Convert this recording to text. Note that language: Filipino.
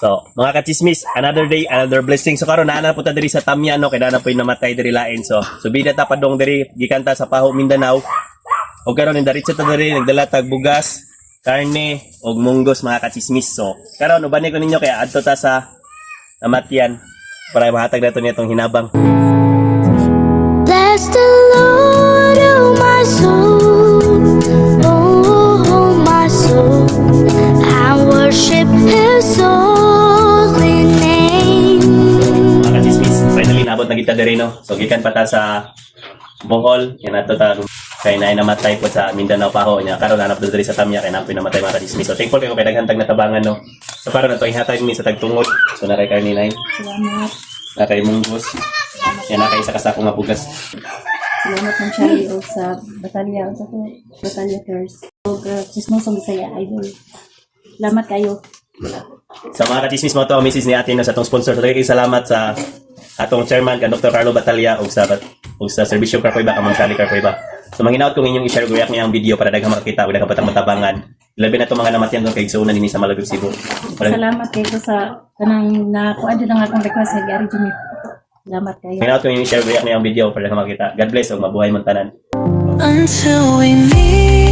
So, mga kachismis, another day, another blessing. So, karon naana po ta diri sa Tamya, no? Kaya na po yung namatay diri lain. So, subida ta padong diri, gikanta sa Paho, Mindanao. O karon yung daritsa ta diri, nagdala tag bugas, karne, og munggos, mga kachismis. So, karon ubani ko ninyo, kaya adto ta sa namatyan para mahatag nato niya itong hinabang. Bless the Lord, oh my soul, oh my soul, I worship His holy name. Mga kachismis, finally naabot na kita diri, no? So, gikan pa ta sa Bohol, yan ato ta kay na namatay po sa Mindanao Paho niya. Karon nanap diri sa Tamya kay napoy namatay, mga kachismis. So, thankful kayo kay daghang tag natabangan, no? So, para na to ihatag mi sa tagtungod. So, na kay karninay, Salamat. na kay munggos, yan na kay sa kasako nga bugas. Salamat ng Charlie o sa Batalya. O sa ko, Batalya Cares. O Chismosong Bisaya Idol. Salamat kayo. Sa mga kachismis mo to, misis ni ate no, sa atong sponsor. So, kay salamat sa atong chairman, ka Dr. Carlo Batalya, o sa Servisyo Carpoiba, Amang Charlie Carpoiba. So, manghinaot kong inyong i-share guyak niya ang video para daghang makakita o daghang patang-matabangan. Labi na itong mga namatyan doon kay Igsoon din sa Malagog, Cebu. Salamat kayo sa kanang nakuha din ang akong request kay Gary Jimmy. Salamat kayo. Manghinaot kong inyong i-share guyak niya ang video para daghang makakita. God bless o mabuhay mong tanan. Until we meet